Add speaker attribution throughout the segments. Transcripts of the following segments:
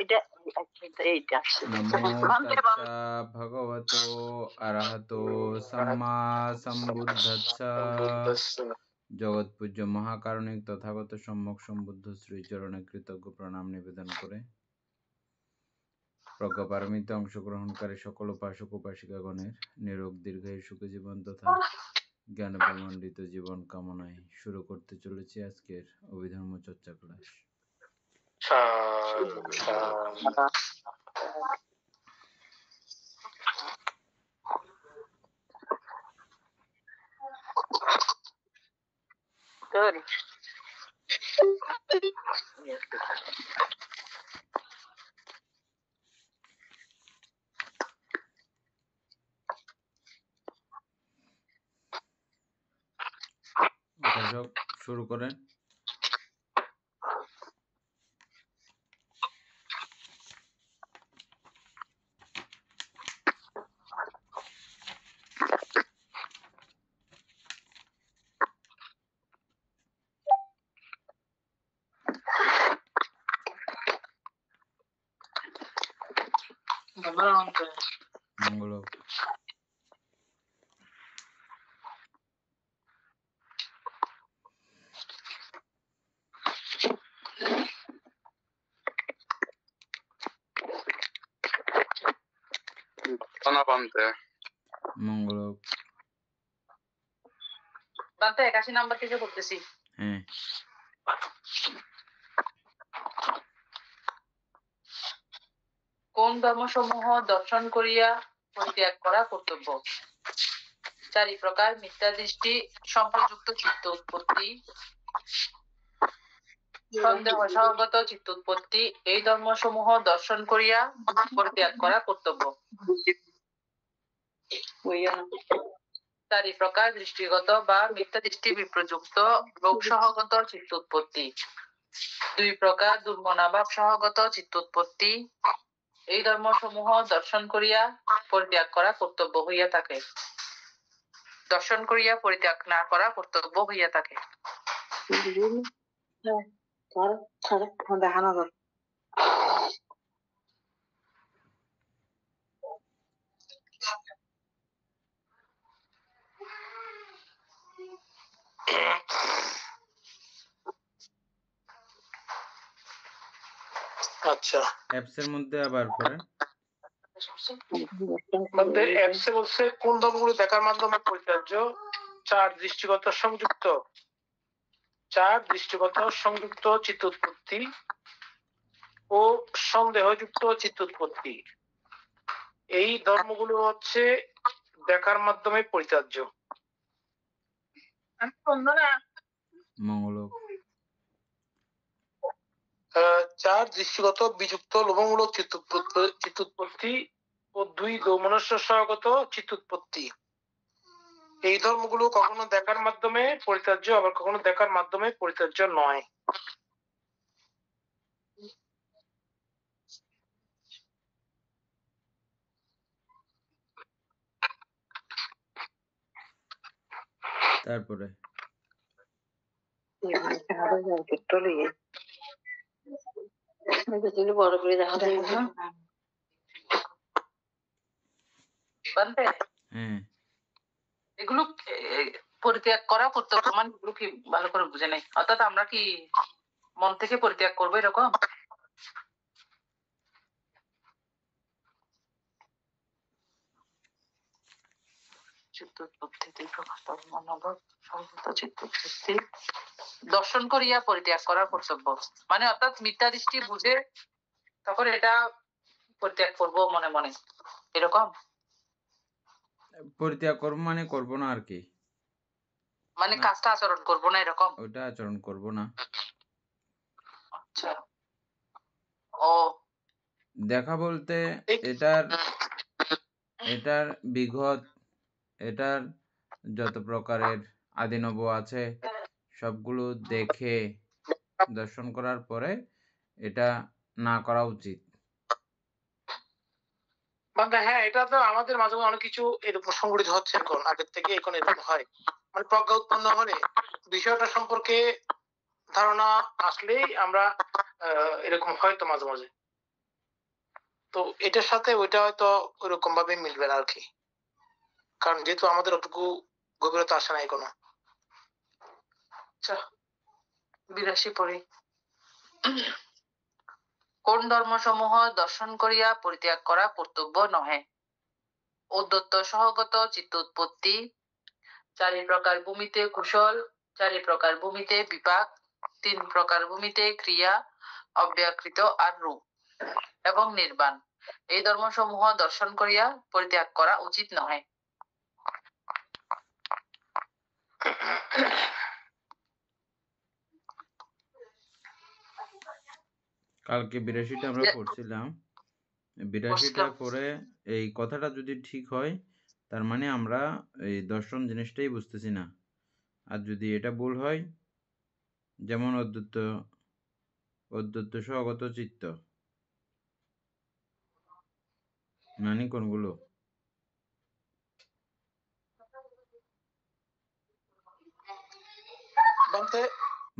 Speaker 1: এটা এইটা
Speaker 2: নমো তাস্সা ভগবতো আরহাতো সাম্মা সম্বুদ্ধাস্সা। জগৎপূজ্য মহাকারণিক তথাগত সম্যক সম্বুদ্ধ শ্রীচরণে কৃতজ্ঞ প্রণাম নিবেদন করে প্রজ্ঞাপারমিতে অংশগ্রহণকারী সকল উপাসক উপাসিকাগণের নিরোগ দীর্ঘায়ু সুখ জীবন তথা জ্ঞান প্রমণ্ডিত জীবন কামনায় শুরু করতে চলেছি আজকের অভিধর্ম চর্চা ক্লাস।
Speaker 1: Good.
Speaker 2: উপাসক শুরু করেন। মঙ্গল হোক। মঙ্গল হোক।
Speaker 1: বান্তে 81 নাম্বার থেকে বলতেছি।
Speaker 2: হ্যাঁ।
Speaker 1: কোন ধর্মসমূহ দর্শন করিয়া পরিত্যাগ করা কর্তব্য? 4 প্রকার: মিথ্যা দৃষ্টি, সম্পর্কযুক্ত চিত্ত উৎপত্তি, সন্দেহ সহগত চিত্ত উৎপত্তি। এই ধর্মসমূহ দর্শন করিয়া পরিত্যাগ করা কর্তব্য। 4 প্রকার: দৃষ্টিগত বা মিথ্যা দৃষ্টি বিপ্রযুক্ত রোগ সহগত চিত্ত উৎপত্তি। 2 প্রকার: দুর্মনাভাব সহগত চিত্ত উৎপত্তি। এই ধর্মসমূহ দর্শন করিয়া পরিত্যাগ করা কর্তব্য হইয়া থাকে। দর্শন করিয়া পরিত্যাগ না করা কর্তব্য হইয়া থাকে। দেখানো যাবে।
Speaker 3: আচ্ছা,
Speaker 2: অ্যাপস এর মধ্যে আবার পড়েন।
Speaker 3: অ্যাপসে বলছে কোন ধর্মগুলো দেখার মাধ্যমে পরিত্যাজ্য? 4 দৃষ্টিগত সংযুক্ত, 4 দৃষ্টিগত সংযুক্ত চিত্ত উৎপত্তি ও সন্দেহযুক্ত চিত্ত উৎপত্তি। এই ধর্মগুলো হচ্ছে দেখার মাধ্যমে পরিত্যাজ্য।
Speaker 2: মঙ্গল হোক।
Speaker 3: 4 দৃষ্টিগত বিযুক্ত লোভমূলক চিত্ত উৎপত্তি ও 2 দৌমনস্য সহগত চিত্ত উৎপত্তি। এই ধর্মগুলো কখনো দেখার মাধ্যমে পরিত্যাজ্য, আবার কখনো দেখার মাধ্যমে পরিত্যাজ্য নয়।
Speaker 2: তারপরে
Speaker 1: বড় করে দেখা যায়। বান্তে
Speaker 2: হ্যাঁ,
Speaker 1: এগুলো পরিত্যাগ করা কর্তব্য, মানে এগুলো কি ভালো করে বুঝে নাই। অর্থাৎ আমরা কি মন থেকে পরিত্যাগ করবো এরকম? দর্শন করিয়া পরিত্যাগ করার কর্তব্য, মানে অর্থাৎ মিথ্যা দৃষ্টি বুঝে তখন এটা পরিত্যাগ করবো মনে মনে, এরকম?
Speaker 2: পরিত্যাগ করবো মানে করবো না আর কি,
Speaker 1: মানে কাজটা আচরণ করবো না এরকম?
Speaker 2: ওটা আচরণ করবো না।
Speaker 1: আচ্ছা। ও
Speaker 2: দেখা বলতে এটার বিগত, এটার যত প্রকারের আদিনব আছে সবগুলো দেখে দর্শন করার পরে এটা না করা উচিত।
Speaker 3: হ্যাঁ, এটা তো আমাদের মাঝে অনেক কিছু এরকম সংগঠিত হচ্ছে এখন, আগের থেকে এখন এরকম হয়। মানে প্রজ্ঞা উৎপন্ন হলে বিষয়টা সম্পর্কে ধারণা আসলেই আমরা এরকম হয়তো মাঝে মাঝে তো এটার সাথে ওইটা হয়তো ওইরকম ভাবে মিলবে না আর কি, কারণ যেহেতু আমাদের অতটুকু গভীরতা আসে নাই কোনো।
Speaker 1: আচ্ছা 82 পড়ি। কোন ধর্মসমূহ দর্শন করিয়া পরিত্যাগ করা কর্তব্য নহে? উদ্যত সহগত চিত্তোৎপত্তি, চারি প্রকার ভূমিতে কুশল, চারি প্রকার ভূমিতে বিপাক, তিন প্রকার ভূমিতে ক্রিয়া, অব্যাকৃত আর রূপ এবং নির্বাণ। এই ধর্মসমূহ দর্শন করিয়া পরিত্যাগ করা উচিত নহে।
Speaker 2: কালকে 82টা আমরা পড়ছিলাম। 82টা পরে এই কথাটা যদি ঠিক হয় তার মানে আমরা এই দর্শন জিনিসটাই বুঝতেছি না। আর যদি এটা ভুল হয়, যেমন অদ্বৈত সহগত চিত্ত, মানে কোনগুলো?
Speaker 3: বলতে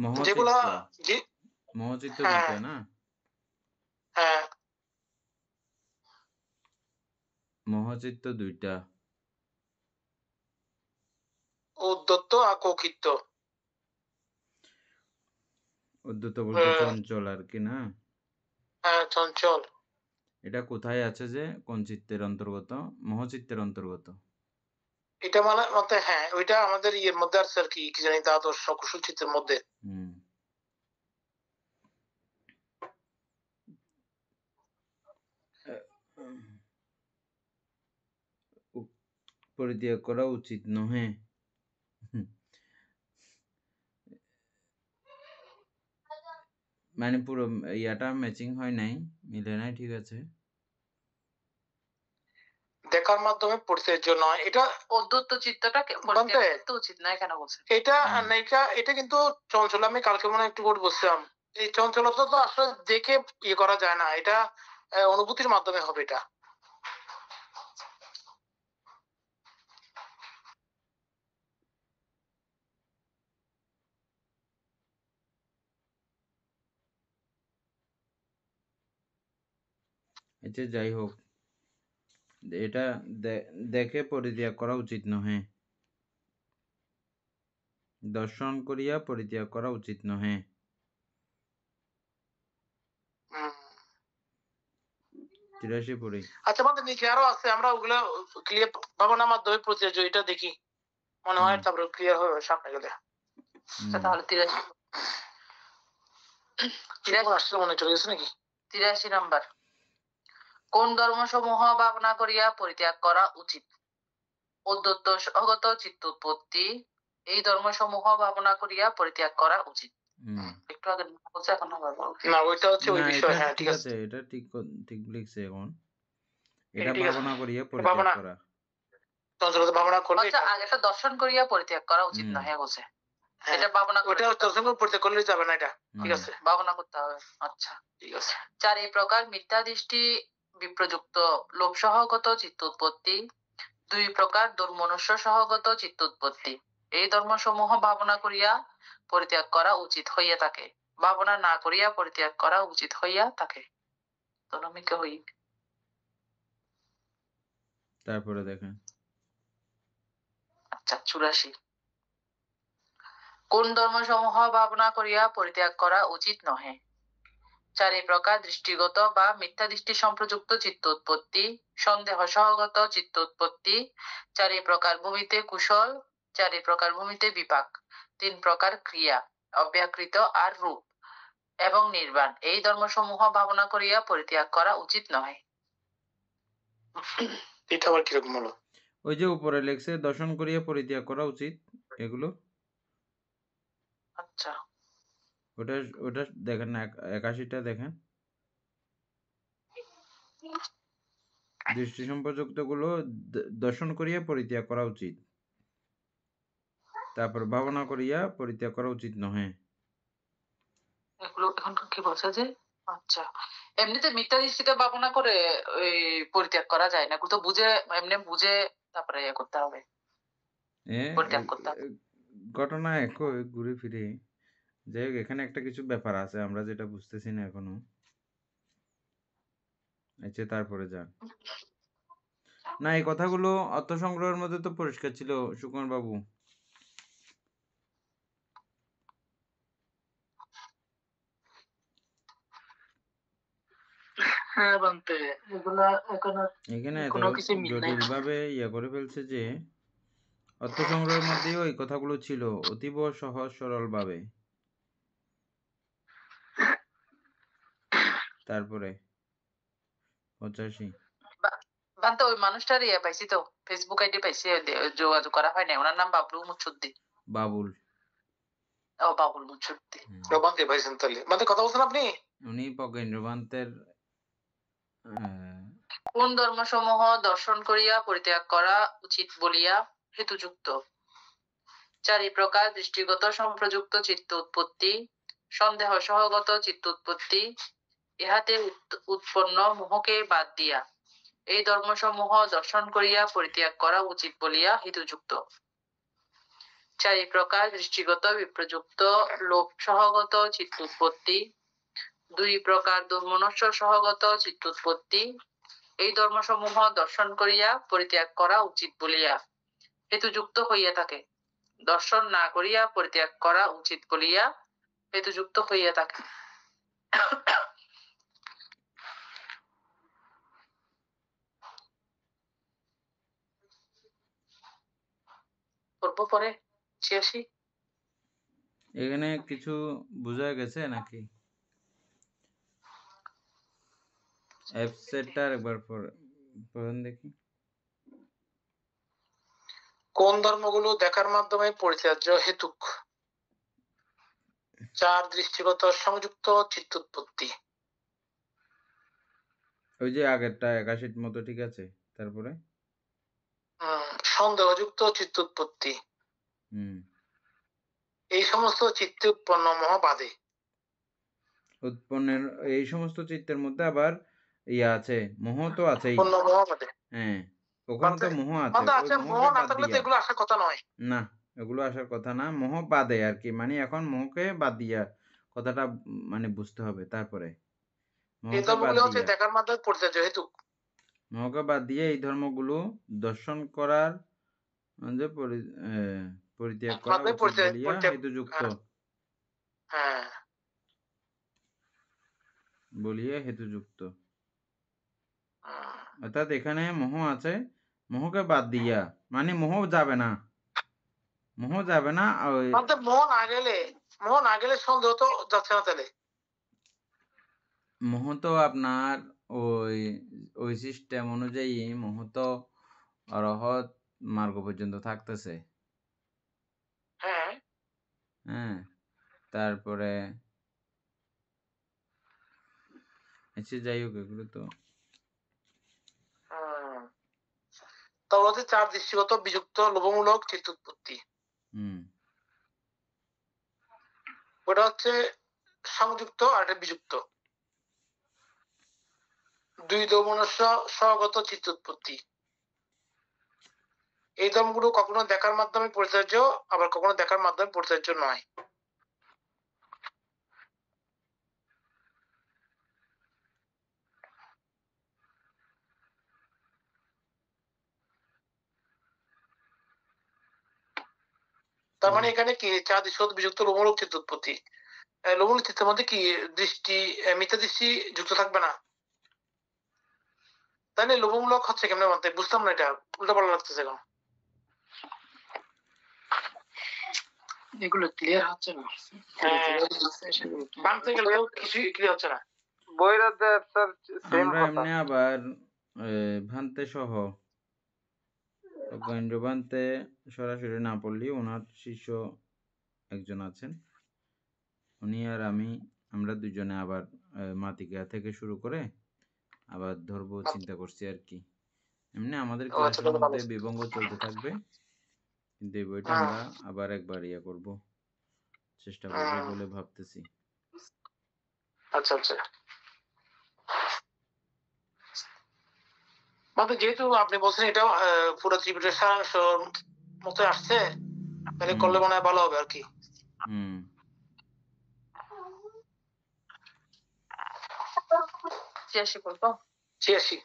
Speaker 2: মহচিত্ত,
Speaker 3: যেগুলা
Speaker 2: মহচিত্ত
Speaker 3: হ্যাঁ,
Speaker 2: দুইটা না?
Speaker 3: হ্যাঁ,
Speaker 2: মহচিত্ত দুইটা,
Speaker 3: উদ্যত আর কৌকিত্ত।
Speaker 2: অদ্বৈত বলতে চঞ্চল আর কি না?
Speaker 3: হ্যাঁ, চঞ্চল।
Speaker 2: এটা কোথায় আছে যে কোন চিত্তের অন্তর্গত? মহচিত্তের অন্তর্গত।
Speaker 3: এটা মানে মতে হ্যাঁ, ওইটা আমাদের ইয়ের মধ্যে আছে আর কি, কি জানি দ্বাদশ সকুশল চিত্তের মধ্যে।
Speaker 2: পরিত্যাগ করা উচিত নহে। মানে পুরো ইয়াটা ম্যাচিং হয় নাই, মিলে নাই, ঠিক আছে।
Speaker 3: দেখার মাধ্যমে পরিচর্য নয়, এটা
Speaker 1: অদ্বৈত চিত্তটা পরিত্যাগ করতে উচিত নয় কেন বলছেন?
Speaker 3: এটা নায়িকা, এটা কিন্তু চঞ্চল। আমি কালকে মনে একটু করে বলছিলাম, এই চঞ্চলতা তো আসলে দেখে ইয়ে করা যায় না, এটা অনুভূতির মাধ্যমে হবে এটা।
Speaker 2: আচ্ছা যাই হোক, এটা দেখে পরিত্যাগ করা উচিত নহে, দর্শন করিয়া পরিত্যাগ করা উচিত নহে। 83 পড়ি।
Speaker 3: আচ্ছা, আমাদের নিচে আরো আছে, আমরা ওগুলো ক্লিয়ার ভাবনার মাধ্যমে পরিচর্য এটা দেখি, মনে হয় তারপরে ক্লিয়ার হবে সামনে গেলে।
Speaker 1: তাহলে
Speaker 3: 83 মনে চলে গেছে নাকি?
Speaker 1: 83 নাম্বার। কোন ধর্মসমূহ ভাবনা করিয়া পরিত্যাগ করা উচিত? অদ্বৈত সহগত চিত্তোৎপত্তি, এই ধর্মসমূহ ভাবনা করিয়া পরিত্যাগ করা উচিত। একটু আগে বলছে, এখন আবার বলবো।
Speaker 3: না, ওইটা হচ্ছে ওই বিষয়। হ্যাঁ, ঠিক আছে,
Speaker 2: এটা ঠিক লিখছে। এখন এটা ভাবনা করিয়া পরিত্যাগ করা,
Speaker 3: চঞ্চলতা ভাবনা করলে।
Speaker 1: আচ্ছা, আগেটা দর্শন করিয়া পরিত্যাগ করা উচিত না, হ্যাঁ বলছে। এটা ভাবনা করে,
Speaker 3: ওটা দর্শন করে পরিত্যাগ করলে যাবে না, এটা ঠিক আছে,
Speaker 1: ভাবনা করতে হবে। আচ্ছা ঠিক আছে। চার এই প্রকার মিথ্যা দৃষ্টি বিপ্রযুক্ত লোভ সহগত চিত্তোৎপত্তি, দুই প্রকার দুর্মনুষ্য সহগত চিত্তোৎপত্তি, এই ধর্মসমূহ ভাবনা করিয়া পরিত্যাগ করা উচিত হইয়া থাকে, ভাবনা না করিয়া পরিত্যাগ করা উচিত হইয়া থাকে। তনমিকে হই।
Speaker 2: তারপরে দেখেন।
Speaker 1: আচ্ছা 84। কোন ধর্মসমূহ ভাবনা করিয়া পরিত্যাগ করা উচিত নহে? চারি প্রকার দৃষ্টিগত বা মিথ্যা দৃষ্টি সম্প্রযুক্ত চিত্তোৎপত্তি, সন্দেহ সহগত চিত্তোৎপত্তি, চারি প্রকার ভূমিতে কুশল, চারি প্রকার ভূমিতে বিপাক, তিন প্রকার ক্রিয়া, অব্যাকৃত আর রূপ এবং নির্বাণ। এই ধর্মসমূহ ভাবনা করিয়া পরিত্যাগ করা উচিত নয়।
Speaker 3: এটা আবার কিরকম হলো?
Speaker 2: ওই যে উপরে লেখছে দর্শন করিয়া পরিত্যাগ করা উচিত, এগুলো।
Speaker 1: আচ্ছা
Speaker 2: ওটা দেখেন না, 81টা দেখেন। দৃষ্টি সম্পর্যুক্ত গুলো দর্শন করিয়া পরিত্যাগ করা উচিত, তারপর ভাবনা করিয়া পরিত্যাগ করা উচিত নহে।
Speaker 1: এগুলো এখন কি বলছে যে, আচ্ছা এমনিতে মিথ্যা দৃষ্টিতে ভাবনা করে ওই পরিত্যাগ করা যায় না, তো বুঝে, এমনি বুঝে তারপরে ইয়ে করতে হবে, পরিত্যাগ করতে হবে।
Speaker 2: ঘটনা একই, ঘুরে ফিরে। যাই হোক, এখানে একটা কিছু ব্যাপার আছে আমরা যেটা বুঝতেছি না এখনো। আচ্ছা তারপরে যান। না এই কথাগুলো অর্থ সংগ্রহের মধ্যে তো পরিষ্কার ছিল সুকুমার বাবু।
Speaker 3: হ্যাঁ বানতে এগুলা এখন আর
Speaker 2: এখানে এত
Speaker 3: কোনো কিছু মিল নাই
Speaker 2: জটিল
Speaker 3: না।
Speaker 2: ভাবে ইয়া করে ফেলছে যে অর্থ সংগ্রহের মধ্যেও এই কথাগুলো ছিল অতীব সহজ সরল ভাবে। তারপরে 85
Speaker 1: বানতে ওই মানুষটার ইয়ে পাইছি তো, ফেসবুক আইডি পাইছি, যোগাযোগ করা হয় না। ওনার নাম বাবলু মুচ্ছুদ্দি।
Speaker 2: বাবুল।
Speaker 1: ও বাবুল মুচ্ছুদ্দি।
Speaker 3: বানতে ভাইছেন তাহলে বানতে কথা বলছেন আপনি?
Speaker 2: উনি পকেন্দ্রবান্তের
Speaker 1: কোন ধর্মসমূহ দর্শন করিয়া পরিত্যাগ করা উচিত বলিয়া হেতুযুক্ত? 4 প্রকার দৃষ্টিগত সম্প্রযুক্ত চিত্ত উৎপত্তি, সন্দেহ সহগত চিত্ত উৎপত্তি, ইহাতে উৎপন্ন মোহকে বাদ দিয়া এই ধর্মসমূহ দর্শন করিয়া পরিত্যাগ করা উচিত বলিয়া হেতুযুক্ত। 4 প্রকার দৃষ্টিগত বিপ্রযুক্ত লোভ সহগত চিত্ত উৎপত্তি, 2 প্রকার দুর্মনস্য সহগত চিত্ত উৎপত্তি, এই ধর্মসমূহ দর্শন করিয়া পরিত্যাগ করা উচিত বলিয়া হেতুযুক্ত হইয়া থাকে। দর্শন না করিয়া পরিত্যাগ করা উচিত বলিয়া হেতুযুক্ত হইয়া থাকে। পড়বো পরে 86।
Speaker 2: এখানে কিছু বোঝা গেছে নাকি? অ্যাপসেটটা একবার পড়েন দেখি।
Speaker 3: কোন ধর্মগুলো দেখার মাধ্যমে পরিত্যাজ্য হেতুক? 4 দৃষ্টিগত সংযুক্ত চিত্ত উৎপত্তি।
Speaker 2: ওই যে আগেরটা 81 মতো ঠিক আছে। তারপরে
Speaker 3: সন্দেহযুক্ত চিত্ত উৎপত্তি। এই সমস্ত চিত্তে উৎপন্ন মোহ বাদে।
Speaker 2: উৎপন্নের এই সমস্ত চিত্তের মধ্যে আবার ইয়া আছে, মোহ তো আছেই।
Speaker 3: উৎপন্ন মোহ বাদে।
Speaker 2: হ্যাঁ, ওখানে তো মোহ আছে।
Speaker 3: বান্দা
Speaker 2: ওই
Speaker 3: আছে, মোহ
Speaker 2: মোহকে
Speaker 3: না
Speaker 2: বাদ
Speaker 3: থাকলে তো
Speaker 2: দিয়া।
Speaker 3: এগুলো আসার কথা নয়।
Speaker 2: না, এগুলো আসার কথা না। মোহ বাদে আর কি, মানে এখন মোহকে বাদ দিয়া কথাটা মানে বুঝতে হবে। তারপরে
Speaker 3: এই
Speaker 2: মোহকে বাদ
Speaker 3: ধর্মগুলো হচ্ছে
Speaker 2: দিয়া,
Speaker 3: দেখার মাধ্যমে পরিত্যাজ্য হেতুক।
Speaker 2: মোহকে বাদ দিয়ে এই ধর্মগুলো দর্শন করার যে পরিত্যাগ করা
Speaker 3: মাধ্যমে
Speaker 2: উচিত বলিয়া হেতুযুক্ত।
Speaker 3: হ্যাঁ
Speaker 2: বলিয়া হেতুযুক্ত। অর্থাৎ এখানে মোহ আছে, মোহকে বাদ দিয়া, মানে মোহ যাবে না, মোহ যাবে না। ওই
Speaker 3: মোহ না গেলে সন্দেহ তো যাচ্ছে না তাহলে।
Speaker 2: মোহ তো আপনার ওই ওই সিস্টেম অনুযায়ী মোহ তো অরহত মার্গ পর্যন্ত থাকতেছে।
Speaker 3: হ্যাঁ
Speaker 2: হ্যাঁ, তারপরে আচ্ছা যাই হোক, এগুলো তো
Speaker 3: তারপর হচ্ছে 4 দৃষ্টিগত বিযুক্ত লোভমূলক চিত্ত উৎপত্তি। ওটা হচ্ছে সংযুক্ত আর এটা বিযুক্ত। 2 দোমনস্য স্বগত চিত্ত উৎপত্তি। এই ধর্মগুলো কখনো দেখার মাধ্যমে পরিত্যাজ্য, আবার কখনো দেখার মাধ্যমে পরিত্যাজ্য নয়। তার মানে এখানে কি 4 দৃষ্টিগত বিযুক্ত লোভমূলক চিত্ত উৎপত্তি। লোভমূলক চিত্তের মধ্যে কি দৃষ্টি, মিথ্যা দৃষ্টি যুক্ত থাকবে না? তাহলে লোভমূলক হচ্ছে কেমনে বলতে বুঝতাম না, এটা উল্টা পাল্টা লাগতেছে এখন। এগুলো ক্লিয়ার হচ্ছে না। বানতে গেলেও কিছুই ক্লিয়ার হচ্ছে না।
Speaker 4: বইরাতে স্যার সেম
Speaker 2: আমরা
Speaker 4: কথা।
Speaker 2: এমনি আবার ভান্তে সহ ভান্তে সরাসরি না পড়লি ওনার শিষ্য একজন আছেন, উনি আর আমরা দুজনে আবার মাতিকা থেকে শুরু করে আবার ধরবো চিন্তা করছি আর কি। এমনি আমাদের ক্লাসের মধ্যে বিভঙ্গ চলতে থাকবে, কিন্তু এই বইটা আমরা আবার একবার ইয়া করব, চেষ্টা করব বলে ভাবতেছি।
Speaker 3: আচ্ছা আচ্ছা, মানে যেহেতু আপনি বলছেন এটা পুরো ত্রিপুরের সারাংশ মতো আসছে, তাহলে করলে মনে হয় ভালো হবে আর কি।
Speaker 1: চেষ্টা করবো।
Speaker 3: 86।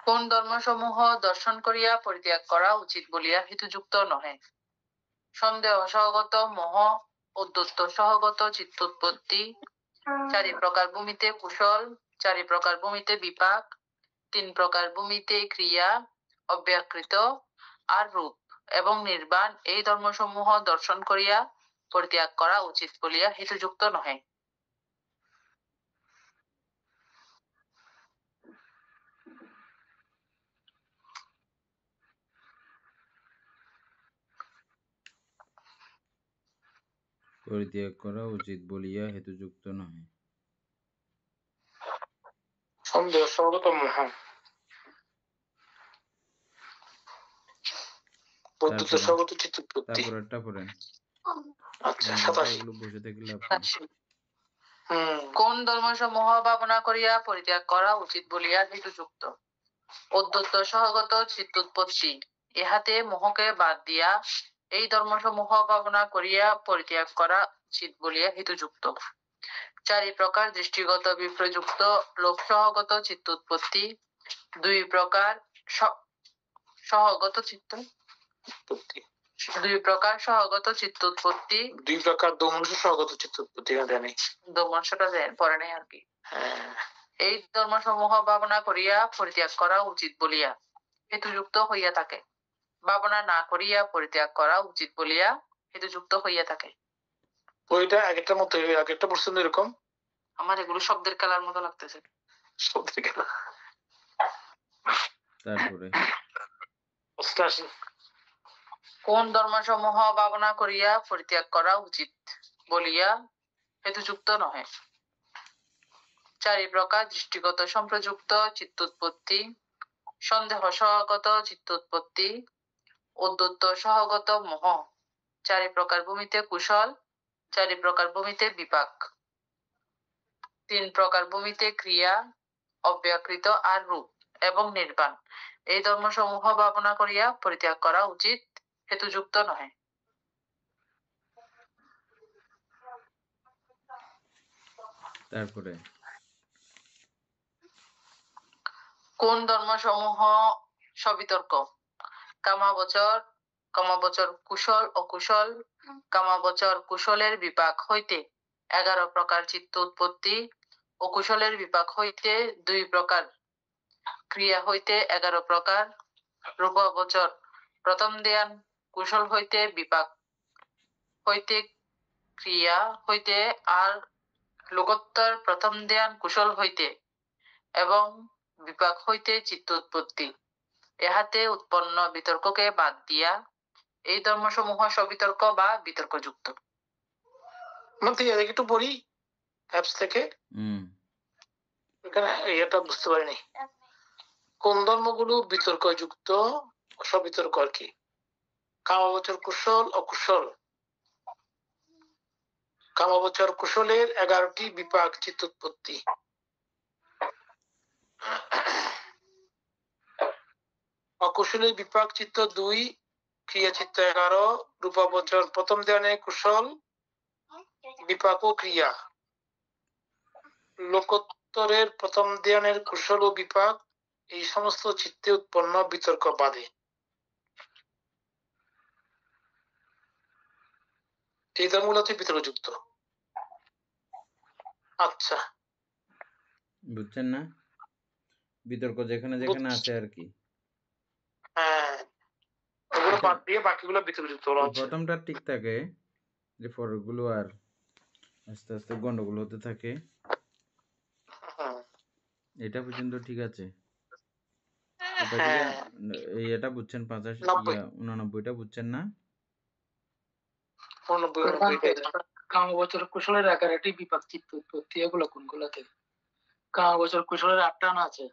Speaker 1: কোন ধর্মসমূহ দর্শন করিয়া পরিত্যাগ করা উচিত বলিয়া হেতুযুক্ত নহে? সন্দেহ সহগত মোহ, উদ্ধত্ত সহগত চিত্তোৎপত্তি, চারি প্রকার ভূমিতে কুশল, চারি প্রকার ভূমিতে বিপাক, তিন প্রকার ভূমিতে ক্রিয়া, অব্যাকৃত আর রূপ এবং নির্বাণ, এই ধর্মসমূহ দর্শন করিয়া পরিত্যাগ করা উচিত বলিয়া হেতুযুক্ত নহে।
Speaker 2: পরিত্যাগ করা উচিত বলিয়া হেতুযুক্ত নহে।
Speaker 3: সন্দেহ সহগত মোহ, উদ্ধত্ত সহগত চিত্তোৎপত্তি।
Speaker 2: তারপরেরটা পড়েন।
Speaker 3: আচ্ছা 87।
Speaker 2: এগুলো বসে থেকে লাভ নেই।
Speaker 1: কোন ধর্মসমূহ ভাবনা করিয়া পরিত্যাগ করা উচিত বলিয়া হেতুযুক্ত? উদ্ধত্ত সহগত চিত্তোৎপত্তি, ইহাতে মোহকে বাদ দিয়া এই ধর্মসমূহ ভাবনা করিয়া পরিত্যাগ করা উচিত বলিয়া হেতুযুক্ত। চারি প্রকার দৃষ্টিগত বিপ্রযুক্ত লোক সহগত চিত্তোৎপত্তি, দুই প্রকার সহগত চিত্তোৎপত্তি, দুই প্রকার সহগত চিত্তোৎপত্তি,
Speaker 3: দুই প্রকার দমনস সহগত চিত্তোৎপত্তি জানি।
Speaker 1: দমনসটা পরে নেই আর কি। এই ধর্মসমূহ ভাবনা করিয়া পরিত্যাগ করা উচিত বলিয়া হেতুযুক্ত হইয়া থাকে। ভাবনা না করিয়া পরিত্যাগ করা উচিত বলিয়া হেতুযুক্ত হইয়া থাকে।
Speaker 3: ওইটা আগেরটার মতো, আগেরটা পড়ছেন এরকম।
Speaker 1: আমার এগুলো শব্দের খেলার মতো লাগতেছে।
Speaker 3: শব্দের খেলা।
Speaker 2: তারপরে
Speaker 3: 88।
Speaker 1: কোন ধর্মসমূহ ভাবনা করিয়া পরিত্যাগ করা উচিত বলিয়া হেতুযুক্ত নহে? চারি প্রকার দৃষ্টিগত সম্প্রযুক্ত চিত্তোৎপত্তি, সন্দেহ সহগত চিত্তোৎপত্তি, উদ্ধত্ত সহগত মোহ, চারি প্রকার ভূমিতে কুশল, চারি প্রকার ভূমিতে বিপাক, তিন প্রকার ভূমিতে ক্রিয়া, অব্যাকৃত আর রূপ এবং নির্বাণ, এই ধর্মসমূহ ভাবনা করিয়া পরিত্যাগ করা উচিত হেতুযুক্ত নহে।
Speaker 2: তারপরে
Speaker 1: কোন ধর্মসমূহ সবিতর্ক? কামাবচর কুশল অকুশল, কামাবচর কুশলের বিপাক হইতে 11 প্রকার চিত্ত উৎপত্তি, অকুশলের বিপাক হইতে 2 প্রকার, ক্রিয়া হইতে 11 প্রকার, রূপাবচর প্রথম ধ্যান কুশল হইতে বিপাক হইতে ক্রিয়া হইতে আর লোকোত্তর প্রথম ধ্যান কুশল হইতে এবং বিপাক হইতে চিত্ত উৎপত্তি, ইহাতে উৎপন্ন বিতর্ককে বাদ দিয়া এই ধর্মসমূহ সবিতর্ক বা বিতর্কযুক্ত।
Speaker 3: একটু পড়ি অ্যাপস থেকে। এখানে এটা বুঝতে পারিনি কোন ধর্মগুলো বিতর্কযুক্ত সবিতর্ক আর কি। কামাবচর কুশল অকুশল, কামাবচর কুশলের 11টি বিপাক চিত্তোৎপত্তি, অকুশলের বিপাক চিত্ত 2, ক্রিয়া চিত্ত 11, রূপাবচর প্রথম ধ্যানে কুশল বিপাক ও ক্রিয়া, লোকোত্তরের প্রথম ধ্যানের কুশল ও বিপাক, এই সমস্ত চিত্তে উৎপন্ন বিতর্ক বাদে। এই ধর্মগুলো হচ্ছে বিতর্কযুক্ত। আচ্ছা
Speaker 2: বুঝছেন না? বিতর্ক যেখানে যেখানে আছে আর কি।
Speaker 3: হ্যাঁ, ওগুলো বাদ দিয়ে বাকিগুলো বিতর্কযুক্ত বলা হচ্ছে।
Speaker 2: প্রথমটা ঠিক থাকে, যে পরেরগুলো আর আস্তে আস্তে গন্ডগোল হতে থাকে। এটা পর্যন্ত ঠিক আছে। এটা বুঝছেন 89টা বুঝছেন না?
Speaker 5: কামবচর কুশলের 11টি বিপাক চিত্ত উৎপত্তি, এগুলো কোনগুলো থেকে? কামবচর কুশলের 8টা না আছে?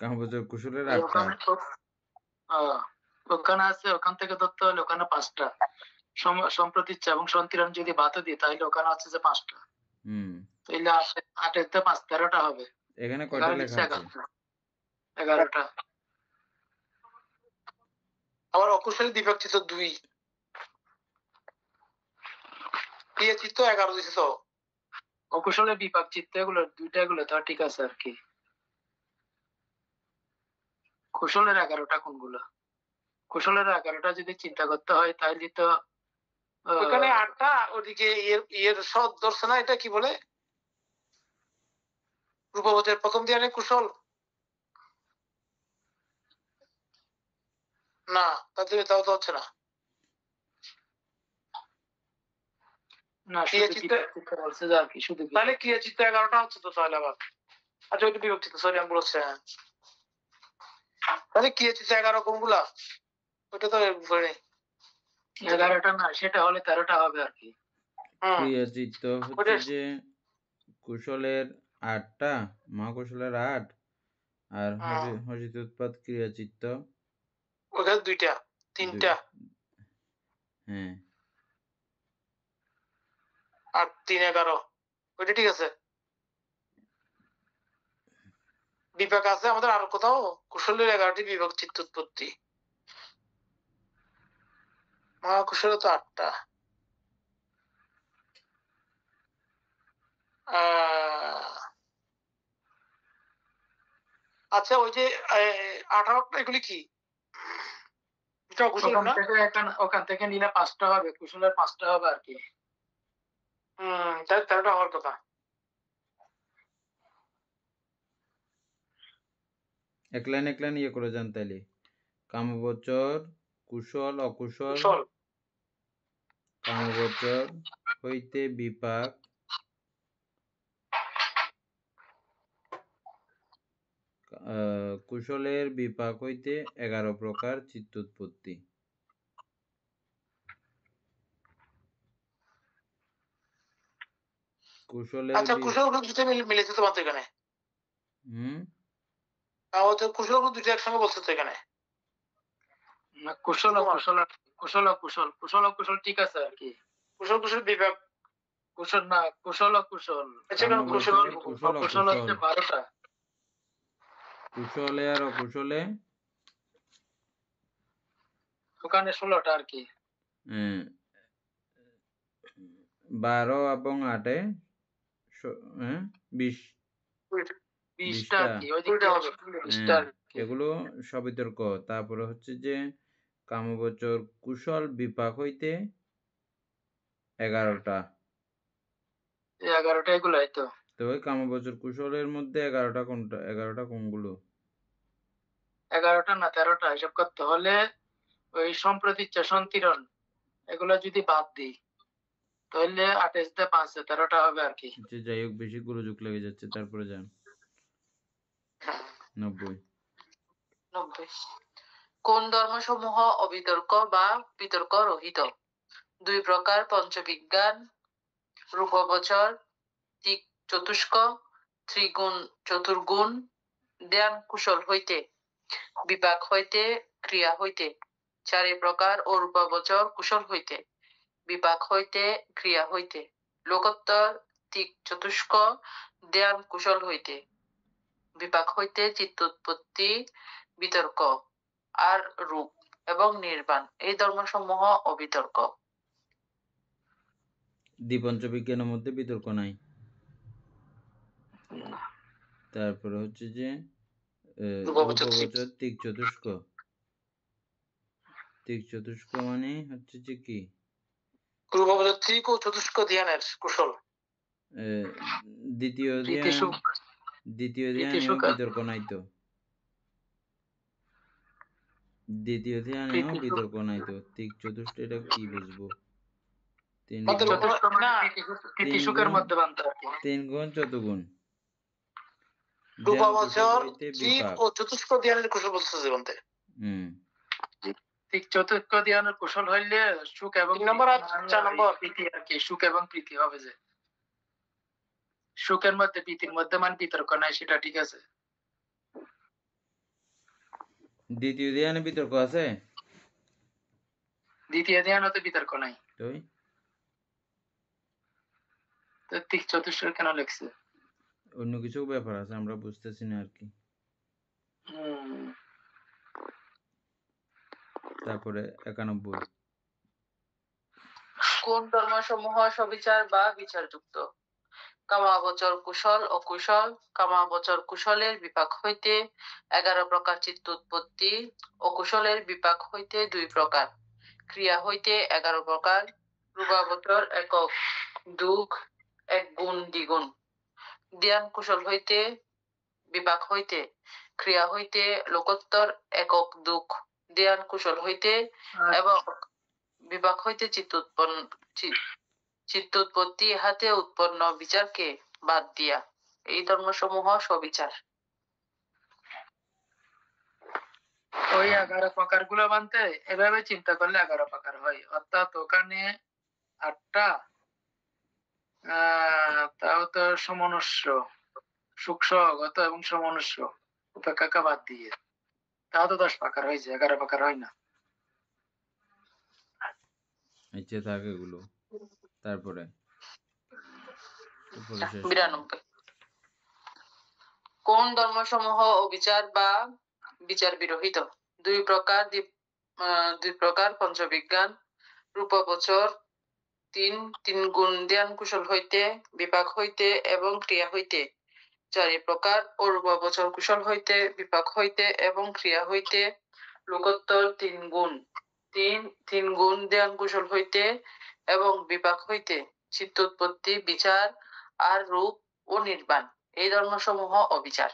Speaker 2: কামবচর কুশলের 8টা
Speaker 5: ওখানে আছে, ওখান থেকে ধরতে হলে ওখানে 5টা। সম্প্রতিচ্ছা এবং সন্তিরণ যদি বাতে দিই তাহলে ওখানে আছে যে 5টা। তাহলে 8 5 13টা হবে।
Speaker 2: এখানে কয়টা লেখা আছে?
Speaker 5: 11টা।
Speaker 3: আবার অকুশলের বিপাক চিত্ত 2, ক্রিয়া চিত্ত 11 দিছে তো।
Speaker 5: অকুশলের বিপাক চিত্ত এগুলো দুইটা, এগুলো তো ঠিক আছে আর কি। কুশলের 11টা কোনগুলো? কুশলের 11টা যদি চিন্তা করতে হয় তাহলে তো
Speaker 3: ওখানে 8টা, ওদিকে এর সদ ধরছে না, এটা কি বলে রূপবতের প্রথম ধ্যানে কুশল না, তাদের তাও তো হচ্ছে না।
Speaker 5: না,
Speaker 3: ক্রিয়া
Speaker 5: শুধু
Speaker 3: চিত্তে
Speaker 5: বিভক্তিতে বলছে যে আর কি, শুধু
Speaker 3: তাহলে ক্রিয়া চিত্ত 11টা হচ্ছে তো তাহলে আবার। আচ্ছা ওইটা বিভক্তিত, সরি আমি বলছি। তাহলে ক্রিয়া চিত্ত 11 কোনগুলা? ওইটা তো বলে
Speaker 5: 11টা না, সেটা হলে 13টা হবে আর কি।
Speaker 2: ক্রিয়াচিত্ত হচ্ছে যে কুশলের 8টা, মহাকুশলের 8, আর হর্ষিত উৎপাদ ক্রিয়াচিত্ত
Speaker 3: ওখানে 2টা 3টা
Speaker 2: হ্যাঁ,
Speaker 3: আর 3 11, ওইটা ঠিক আছে। বিপাক আছে আমাদের আর কোথাও? কুশলের 11টি বিভাগ চিত্ত উৎপত্তি, মহাকুশলে তো 8টা। আচ্ছা ওই যে 18টা এগুলি কি? কুশল না,
Speaker 5: ওখান থেকে নিলে 5টা হবে, কুশলের 5টা হবে আর কি।
Speaker 3: তাই 13টা হওয়ার কথা।
Speaker 2: এক লাইন ইয়ে করে যান তাইলে। কামগোচর, কুশল, অকুশল, কামগোচর হইতে বিপাক, কুশলের বিপাক হইতে 11 প্রকার চিত্তোৎপত্তি। কুশলের
Speaker 3: আচ্ছা কুশলগুলো দুটো মিলেছে তোমার এখানে? কুশল দুটো একসঙ্গে বলছে তো এখানে।
Speaker 5: কুশল কুশল ঠিক আছে আর কি।
Speaker 3: কুশল বিভাগ,
Speaker 5: কুশল না, কুশল কুশল কুশল হচ্ছে 12টা।
Speaker 2: কুশলে আর অকুশলে
Speaker 5: ওখানে 16টা আর কি।
Speaker 2: 12 এবং 8-এ 20টা। এগুলো সবই তর্ক। তারপরে হচ্ছে যে কামগোচর কুশল বিপাক হইতে 11টা।
Speaker 5: 11টা এগুলাই তো।
Speaker 2: তো ওই কামগোচর কুশলের মধ্যে 11টা কোনটা? 11টা কোনগুলো?
Speaker 5: 11টা না 13টা হিসাব করতে হলে ওই সম্প্রতিচ্ছা সন্তিরণ এগুলো যদি বাদ দিই তাহলে 28 + 5 13টা হবে আর কি।
Speaker 2: যাই হোক, বেশি গোলযোগ লেগে যাচ্ছে। তারপরে যান 90।
Speaker 1: কোন ধর্মসমূহ অবিতর্ক বা বিতর্ক রহিত? 2 প্রকার পঞ্চবিজ্ঞান, রূপবচর, দিক চতুষ্ক, ত্রিগুণ চতুর্গুণ, ধ্যান কুশল হইতে, বিপাক হইতে, ক্রিয়া হইতে। 4 প্রকার অরূপবচর কুশল হইতে, বিপাক হইতে, ক্রিয়া হইতে। লোকোত্তর দিক চতুষ্ক, ধ্যান কুশল হইতে, বিপাক হইতে চিত্তোৎপত্তি, বিতর্ক আর রূপ এবং নির্বাণ। এই ধর্মসমূহ অবিতর্ক।
Speaker 2: দ্বিপঞ্চবিজ্ঞানের মধ্যে বিতর্ক নাই। তারপরে হচ্ছে যে রূপবচর দিক চতুষ্ক। দিক চতুষ্ক মানে হচ্ছে যে কি?
Speaker 3: রূপবচর দিক ও চতুষ্ক ধ্যানের কুশল।
Speaker 2: দ্বিতীয় ধ্যানেও বিতর্ক নাই তো। দ্বিতীয় ধ্যানেও বিতর্ক নাই তো। দিক চতুষ্ক এটা কি বুঝবো? 3 গুণ চতুর্গুণ,
Speaker 3: রূপবচর দিক ও চতুষ্ক ধ্যানের কুশল বলছে জীবনতে।
Speaker 5: ঠিক চতুর্থ ধ্যানের কুশল হইলে সুখ এবং
Speaker 3: 3 নম্বর আর 4 নম্বর
Speaker 5: প্রীতি আর কি। সুখ এবং প্রীতি হবে যে সুখের মধ্যে প্রীতির মধ্যে মানে বিতর্ক নাই, সেটা ঠিক আছে।
Speaker 2: দ্বিতীয় ধ্যানে বিতর্ক আছে?
Speaker 5: দ্বিতীয় ধ্যানে বিতর্ক নাই তো ঠিক চতুষ্ক কেন লিখছে?
Speaker 2: অন্য কিছু ব্যাপার আছে, আমরা বুঝতেছি না আর কি। তারপরে 91।
Speaker 1: কোন ধর্মসমূহ সবিচার বা বিচারযুক্ত? কামাবচর কুশল ও কুশল। কামাবচর কুশলের বিপাক হইতে 11 প্রকার চিত্ত উৎপত্তি ও কুশলের বিপাক হইতে 2 প্রকার। ক্রিয়া হইতে 11 প্রকার। রূপাবচর একক দুঃখ এক গুণ দ্বিগুণ। ধ্যান কুশল হইতে বিপাক হইতে ক্রিয়া হইতে লোকোত্তর একক দুঃখ। ধ্যান কুশল হইতে এবং বিপাক হইতে চিত্ত উৎপত্তি ইহাতে উৎপন্ন বিচারকে বাদ দিয়া এই ধর্মসমূহ সবিচার।
Speaker 5: ওই 11 প্রকার গুলো বানতে এভাবে চিন্তা করলে 11 প্রকার হয়, অর্থাৎ ওখানে 8টা তাও তো সমনস্য সুখ সহগত এবং সমনস্য উপেক্ষাকে বাদ দিয়ে তাও তো 10 প্রকার হয়েছে, 11 প্রকার হয় না।
Speaker 2: ইচ্ছে থাকে এগুলো। তারপরে
Speaker 1: 92 কোন ধর্মসমূহ অবিচার বা বিচার বিরহিত? 2 প্রকার পঞ্চবিজ্ঞান। রূপবচর 3 গুণ। ধ্যান কুশল হইতে বিপাক হইতে এবং ক্রিয়া হইতে 4 প্রকার। অরূপবচর কুশল হইতে বিপাক হইতে এবং ক্রিয়া হইতে লোকোত্তর 3 গুণ। 3 গুণ। ধ্যান কুশল হইতে এবং বিপাক হইতে চিত্ত উৎপত্তি বিচার আর রূপ ও নির্বাণ এই ধর্মসমূহ অবিচার।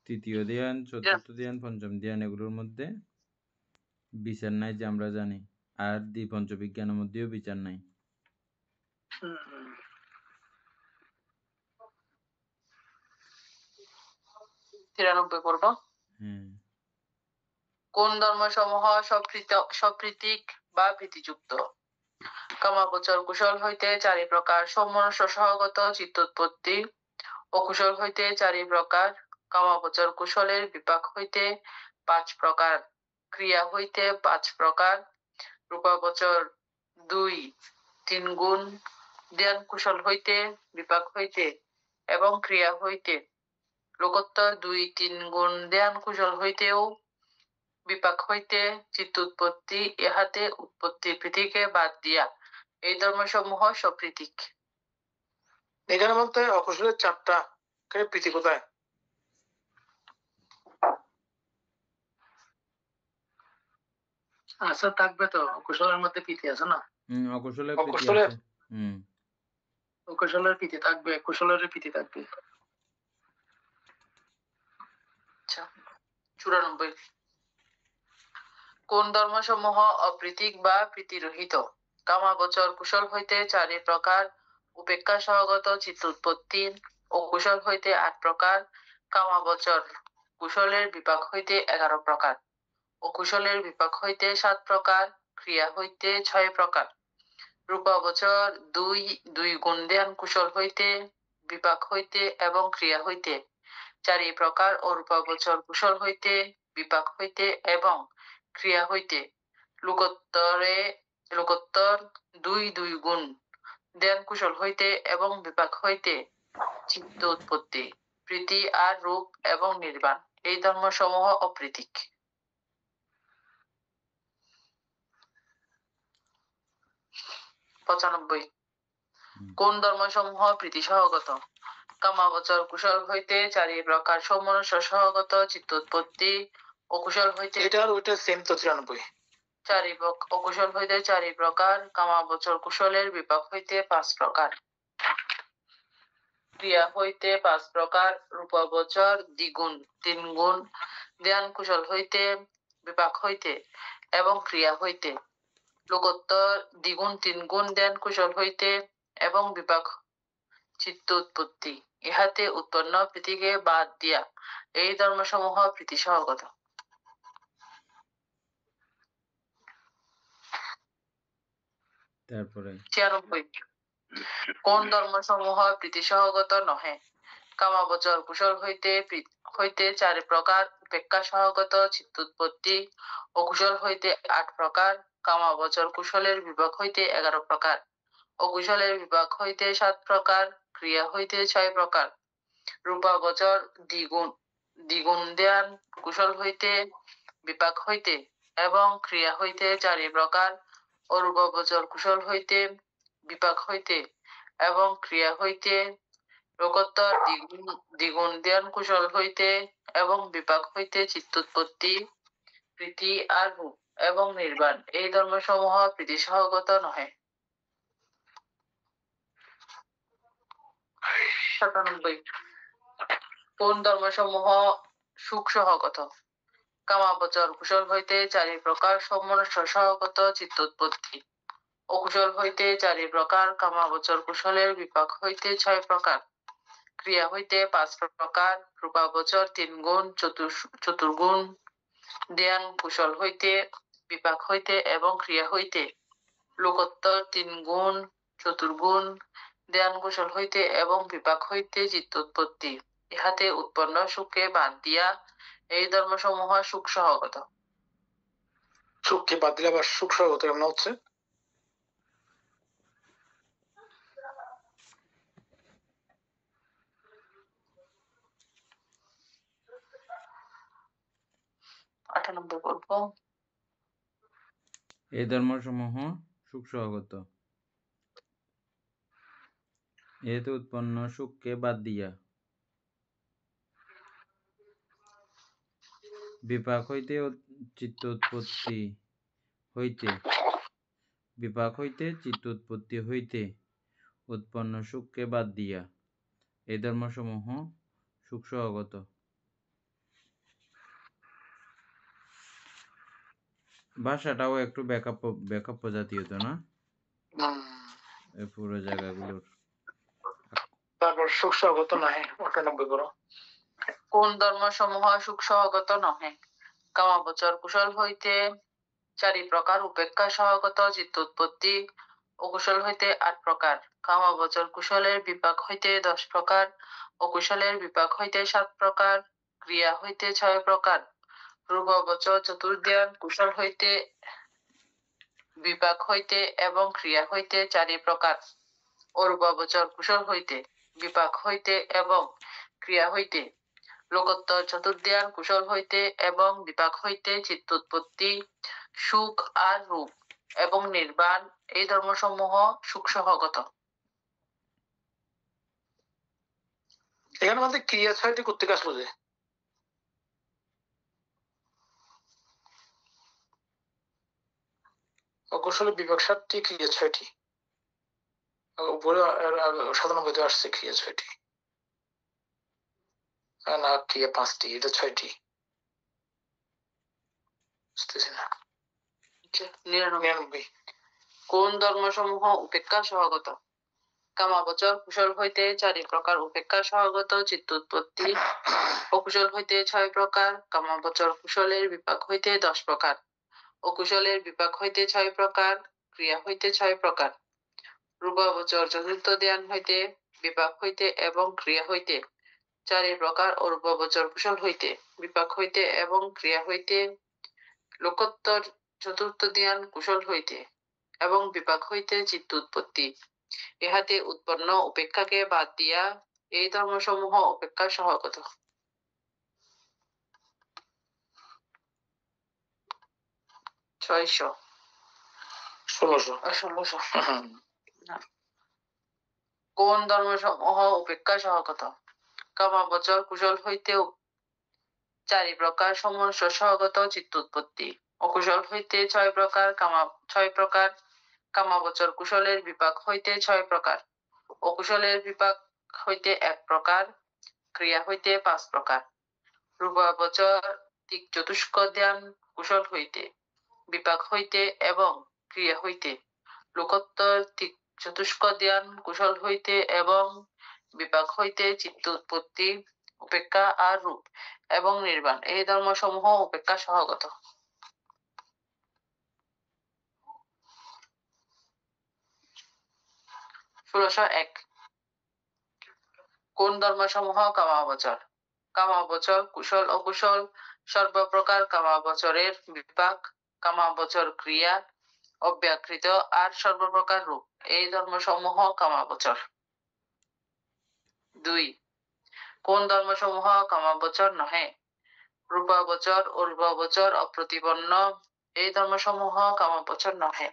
Speaker 2: তৃতীয় ধ্যান, চতুর্থ ধ্যান, পঞ্চম ধ্যান এগুলোর মধ্যে বিচার নাই যে আমরা জানি, আর পঞ্চবিজ্ঞানের মধ্যেও বিচার নাই।
Speaker 1: 93 করব। কোন ধর্মসমূহ সপ্রীতিক বা প্রীতিযুক্ত? কামাবচর কুশল হইতে 4 প্রকার। সমনস্য সহগত চিত্ত উৎপত্তি ও কুশল হইতে 4 প্রকার। কামাবচর কুশলের বিপাক হইতে 5 প্রকার। ক্রিয়া হইতে 5 প্রকার। রূপাবচর 2-3 গুণ। ধ্যান কুশল হইতে বিপাক হইতে এবং ক্রিয়া হইতে লোকোত্তর 2-3 গুণ। ধ্যান কুশল হইতেও বিপাক হইতে চিত্ত উৎপত্তি ইহাতে উৎপত্তি প্রীতিকে বাদ দিয়া এই ধর্মসমূহ সপ্রীতিক।
Speaker 3: এখানে বলতে অকুশলের 4টা, প্রীতি কোথায়?
Speaker 5: আচ্ছা থাকবে তো, কুশলের মধ্যে প্রীতি আছে না?
Speaker 2: অকুশলের
Speaker 3: অকুশলের
Speaker 5: কুশলের প্রীতি থাকবে, কুশলের প্রীতি থাকবে।
Speaker 1: 94 কোন ধর্মসমূহ অপ্রীতিক বা প্রীতিরহিত? কামাবচর কুশল হইতে 4 প্রকার। উপেক্ষা সহগত চিত্ত উৎপত্তি ও কুশল হইতে 8 প্রকার। কামাবচর কুশলের বিপাক হইতে 11 প্রকার ও কুশলের বিপাক হইতে 7 প্রকার। ক্রিয়া হইতে 6 প্রকার। রূপাবচর 2 গুণ। ধ্যান কুশল হইতে বিপাক হইতে এবং ক্রিয়া হইতে 4 প্রকার। ও রূপাবচর কুশল হইতে বিপাক হইতে এবং ক্রিয়া হইতে লোকোত্তর 2 গুণ। ধ্যান কুশল হইতে এবং বিপাক হইতে চিত্ত উৎপত্তি প্রীতি আর রূপ এবং নির্বাণ এই ধর্মসমূহ অপ্রীতিক। 95 কোন ধর্মসমূহ প্রীতি সহগত? কামাবচর কুশল হইতে 4 প্রকার। সমনস্য সহগত চিত্ত উৎপত্তি ও কুশল হইতে
Speaker 3: এটা আর ওইটা সেম তো 93।
Speaker 1: 4 ও কুশল হইতে 4 প্রকার। কামাবচর কুশলের বিপাক হইতে 5 প্রকার। ক্রিয়া হইতে 5 প্রকার। রূপাবচর 3 গুণ। ধ্যান কুশল হইতে বিপাক হইতে এবং ক্রিয়া হইতে লোকোত্তর 3 গুণ। ধ্যান কুশল হইতে এবং বিপাক চিত্ত উৎপত্তি ইহাতে উৎপন্ন প্রীতিকে বাদ দিয়া এই ধর্মসমূহ প্রীতি সহগত।
Speaker 2: তারপরে
Speaker 1: 96 কোন ধর্মসমূহ প্রীতি সহগত নহে? কামাবচর কুশল হইতে 4 প্রকার। উপেক্ষা সহগত চিত্ত উৎপত্তি ও কুশল হইতে 8 প্রকার। কামাবচর কুশলের বিপাক হইতে 11 প্রকার ও কুশলের বিপাক হইতে 7 প্রকার। ক্রিয়া হইতে 6 প্রকার। রূপাবচর 2 গুণ। ধ্যান কুশল হইতে বিপাক হইতে এবং ক্রিয়া হইতে 4 প্রকার ও অরূপাবচর কুশল হইতে, বিপাক হইতে এবং ক্রিয়া হইতে, লোকোত্তর দ্বিগুণ ধ্যান কুশল হইতে এবং বিপাক হইতে চিত্তোৎপত্তি, প্রীতি আর রূপ এবং নির্বাণ, এই ধর্মসমূহ প্রীতি সহগত নহে। 97 কোন ধর্মসমূহ সুখ সহগত? কামাবচর কুশল হইতে 4 প্রকার সমনস্য সহগত চিত্তোৎপত্তি, অকুশল হইতে 4 প্রকার, কামাবচর কুশলের বিপাক হইতে 6 প্রকার, ক্রিয়া হইতে 5 প্রকার, রূপাবচর 3 গুণ, চতুর্গুণ ধ্যান কুশল হইতে, বিপাক হইতে এবং ক্রিয়া হইতে, লোকোত্তর 3 গুণ, চতুর্গুণ ধ্যান কুশল হইতে এবং বিপাক হইতে চিত্তোৎপত্তি, ইহাতে উৎপন্ন সুখকে বাদ দিয়া এই ধর্মসমূহ সুখ সহগত।
Speaker 3: সুখকে বাদ দিলে আবার সুখ সহগত কেমন হচ্ছে?
Speaker 1: করব।
Speaker 2: এই ধর্মসমূহ সুখ সহগত, এতে উৎপন্ন সুখকে বাদ দিয়া বিপাক হইতে চিত্তোৎপত্তি হইতে, বিপাক হইতে চিত্তোৎপত্তি হইতে উৎপন্ন সুখকে বাদ দিয়া এই ধর্মসমূহ সুখ সহগত। ভাষাটাও একটু ব্যাকআপ জাতীয় তো না, এই পুরো জায়গাগুলোর।
Speaker 3: তারপর সুখ সহগত নহে 98 করো।
Speaker 1: কোন ধর্মসমূহ সুখ সহগত নহে? কামাবচর কুশল হইতে 4 প্রকার, উপেক্ষা সহগত চিত্তোৎপত্তি, অকুশল হইতে 8 প্রকার, কামাবচর কুশলের বিপাক হইতে 10 প্রকার, অকুশলের বিপাক হইতে 7 প্রকার, ক্রিয়া হইতে 6 প্রকার, রূপাবচর চতুর্ধ্যান কুশল হইতে, বিপাক হইতে এবং ক্রিয়া হইতে 4 প্রকার, অরূপাবচর কুশল হইতে, বিপাক হইতে এবং ক্রিয়া হইতে, লোকোত্তর চতুর্ধ্যান কুশল হইতে এবং বিপাক হইতে চিত্তোৎপত্তি, সুখ আর রূপ এবং নির্বাণ, এই ধর্মসমূহ সুখ সহগত।
Speaker 3: এখানে আমাদের ক্রিয়া 6টি করতে আসলো যে, অকুশল বিভাগ 7টি, ক্রিয়া 6টি, উপরে 97 আসছে ক্রিয়া 6টি, না ক্রিয়া 5টি, এটা 6টি, বুঝতেছি না। 99
Speaker 1: কোন ধর্মসমূহ উপেক্ষা সহগত? কামাবচর কুশল হইতে 4 প্রকার, উপেক্ষা সহগত চিত্তোৎপত্তি, অকুশল হইতে 6 প্রকার, কামাবচর কুশলের বিপাক হইতে 10 প্রকার, অকুশলের বিপাক হইতে 6 প্রকার, ক্রিয়া হইতে 6 প্রকার, রূপাবচর চতুর্থ ধ্যান হইতে, বিপাক হইতে এবং ক্রিয়া হইতে 4 প্রকার, অরূপাবচর কুশল হইতে, বিপাক হইতে এবং ক্রিয়া হইতে, লোকোত্তর চতুর্থ ধ্যান কুশল হইতে এবং বিপাক হইতে চিত্তোৎপত্তি, ইহাতে উৎপন্ন উপেক্ষাকে বাদ দিয়া এই ধর্মসমূহ উপেক্ষা সহগত। 600 1600 কোন ধর্মসমূহ উপেক্ষা সহগত? কামাবচর কুশল হইতে 4 প্রকার সমনস্য সহগত চিত্তোৎপত্তি, অকুশল হইতে 6 প্রকার, 6 প্রকার, কামাবচর কুশলের বিপাক হইতে 6 প্রকার, অকুশলের বিপাক হইতে 1 প্রকার, ক্রিয়া হইতে 5 প্রকার, রূপাবচর চতুষ্ক ধ্যান কুশল হইতে, বিপাক হইতে এবং ক্রিয়া হইতে, লোকোত্তর চতুষ্ক ধ্যান কুশল হইতে এবং বিপাক হইতে চিত্তোৎপত্তি, উপেক্ষা আর রূপ এবং নির্বাণ, এই ধর্মসমূহ উপেক্ষা সহগত। 1601 কোন ধর্মসমূহ কামাবচর? কামাবচর কুশল অকুশল সর্বপ্রকার, কামাবচরের বিপাক, কামাবচর ক্রিয়া, অব্যাকৃত আর সর্বপ্রকার রূপ, এই ধর্মসমূহ কামাবচর। 2 কোন ধর্মসমূহ কামাবচর নহে? রূপাবচর, অরূপাবচর, অপ্রতিপন্ন, এই ধর্মসমূহ কামাবচর নহে।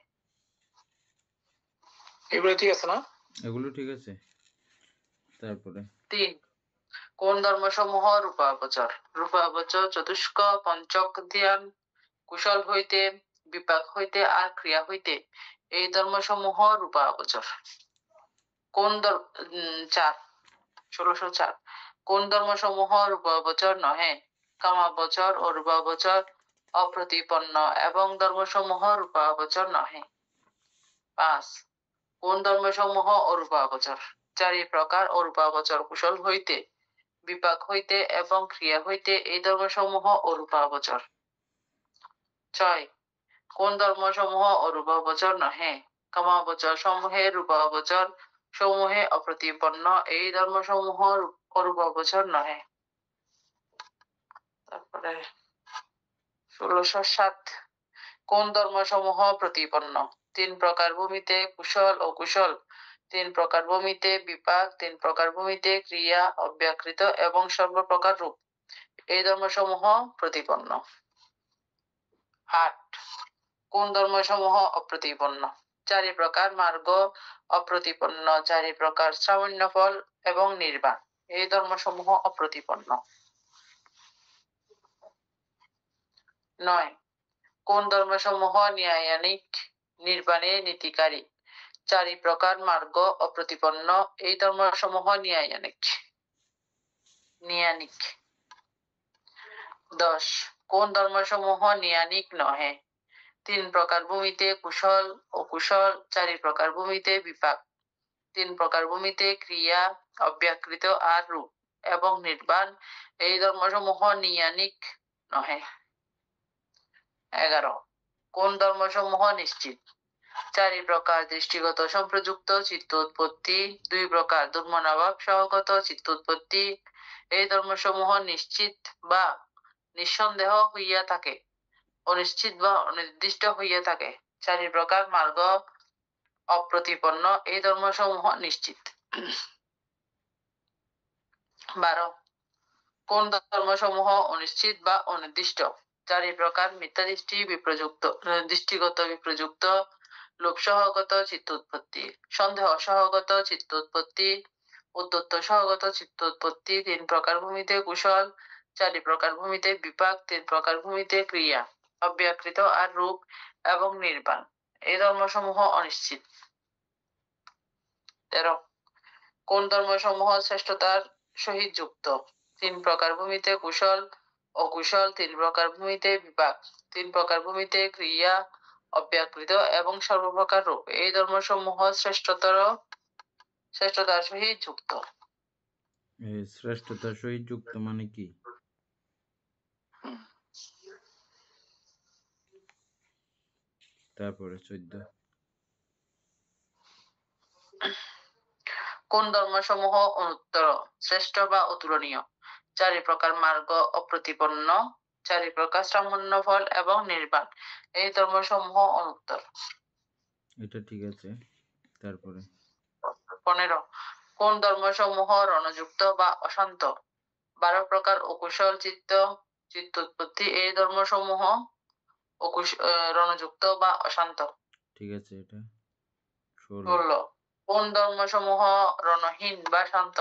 Speaker 3: এগুলো ঠিক আছে না?
Speaker 2: এগুলো ঠিক আছে। তারপরে
Speaker 1: 3 কোন ধর্মসমূহ রূপাবচর? রূপাবচর চতুষ্ক পঞ্চক ধ্যান কুশল হইতে বিপাক হইতে আর ক্রিয়া হইতে এই ধর্মসমূহ রূপাবচর। কোন 4 1604 কোন ধর্মসমূহ রূপাবচর নহে? কামাবচর ও রূপাবচর অপ্রতিপন্ন এবং ধর্মসমূহ রূপাবচর নহে। 5 কোন ধর্মসমূহ অরূপাবচর? 4 প্রকার অরূপাবচর কুশল হইতে বিপাক হইতে এবং ক্রিয়া হইতে এই ধর্মসমূহ অরূপাবচর। 6 কোন ধর্মসমূহ অরূপাবচর নহে? কামাবচর সমূহে রূপাবচর সমূহে অপ্রতিপন্ন এই ধর্মসমূহ অরূপাবচর নহে। তারপরে 1607 কোন ধর্মসমূহ প্রতিপন্ন? 3 প্রকার ভূমিতে কুশল ও কুশল, 3 প্রকার ভূমিতে বিপাক, 3 প্রকার ভূমিতে ক্রিয়া অব্যাকৃত এবং সর্বপ্রকার রূপ এই ধর্মসমূহ প্রতিপন্ন। 8 কোন ধর্মসমূহ অপ্রতিপন্ন? 4 প্রকার মার্গ অপ্রতিপন্ন, 4 প্রকার সামান্য ফল এবং নির্বাণ এই ধর্মসমূহ অপ্রতিপন্ন। 9 কোন ধর্মসমূহ ন্যায়ানিক নির্বাণে নীতিকারী? 4 প্রকার মার্গ অপ্রতিপন্ন এই ধর্মসমূহ ন্যায়ানিক। 10 কোন ধর্মসমূহ ন্যায়ানিক নহে? 3 প্রকার ভূমিতে কুশল ও কুশল, 4 প্রকার ভূমিতে বিপাক, 3 প্রকার ভূমিতে ক্রিয়া অব্যাকৃত আর রূপ এবং নির্বাণ এই ধর্মসমূহ ন্যায়ানিক নহে। 11 কোন ধর্মসমূহ নিশ্চিত? 4 প্রকার দৃষ্টিগত সম্প্রযুক্ত চিত্তোৎপত্তি, 2 প্রকার দুর্মনাভাব সহগত চিত্তোৎপত্তি এই ধর্মসমূহ নিশ্চিত বা নিঃসন্দেহ হইয়া থাকে, অনিশ্চিত বা অনির্দিষ্ট হইয়া থাকে। 4 প্রকার মার্গ অপ্রতিপন্ন এই ধর্মসমূহ নিশ্চিত। 12 কোন ধর্মসমূহ অনিশ্চিত বা অনির্দিষ্ট? 4 প্রকার মিথ্যা দৃষ্টি বিপ্রযুক্ত, দৃষ্টিগত বিপ্রযুক্ত, লোভ সহগত চিত্তোৎপত্তি, সন্দেহ সহগত চিত্তোৎপত্তি, উদ্ধত্ত সহগত চিত্তোৎপত্তি, 3 প্রকার ভূমিতে কুশল, 4 প্রকার ভূমিতে বিপাক, 3 প্রকার ভূমিতে ক্রিয়া অব্যাকৃত আর রূপ এবং নির্বাণ এই ধর্মসমূহ অনিশ্চিত। 13 কোন ধর্মসমূহ শ্রেষ্ঠতার সহিত যুক্ত? 3 প্রকার ভূমিতে কুশল ও কুশল, 3 প্রকার ভূমিতে বিপাক, 3 প্রকার ভূমিতে ক্রিয়া অব্যাকৃত এবং সর্বপ্রকার রূপ এই ধর্মসমূহ শ্রেষ্ঠতার সহিত যুক্ত।
Speaker 2: এই শ্রেষ্ঠতার সহিত যুক্ত মানে কি? তারপরে 14
Speaker 1: কোন ধর্মসমূহ অনুত্তর, শ্রেষ্ঠ বা অতুলনীয়? 4 প্রকার মার্গ অপ্রতিপন্ন, 4 প্রকার সামান্য ফল এবং নির্বাণ এই ধর্মসমূহ অনুত্তর।
Speaker 2: এটা ঠিক আছে। তারপরে
Speaker 1: 15 কোন ধর্মসমূহ রণযুক্ত বা অশান্ত? 12 প্রকার অকুশল চিত্তোৎপত্তি এই ধর্মসমূহ রণযুক্ত বা অশান্ত।
Speaker 2: ঠিক আছে। এটা
Speaker 1: 16 কোন ধর্মসমূহ রণহীন বা শান্ত?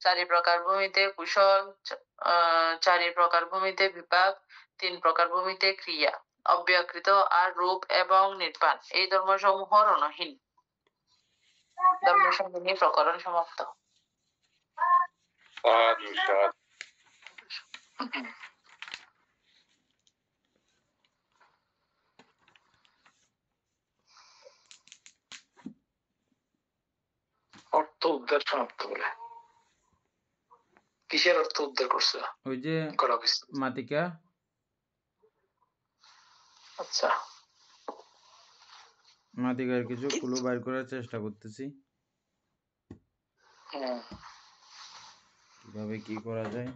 Speaker 1: 4 প্রকার ভূমিতে কুশল, 4 প্রকার ভূমিতে বিপাক, 3 প্রকার ভূমিতে ক্রিয়া অব্যাকৃত আর রূপ এবং নির্বাণ এই ধর্মসমূহ রণহীন। ধর্মসমূহ প্রকরণ সমাপ্ত।
Speaker 3: অর্থ উদ্ধার সমাপ্ত বলে কিসের অর্থ উদ্ধার করছে?
Speaker 2: ওই যে
Speaker 3: করা হয়েছে।
Speaker 2: মাতিকা।
Speaker 3: আচ্ছা,
Speaker 2: মাতিকার কিছু ক্লু বাইর করার চেষ্টা করতেছি, কিভাবে কি করা যায়।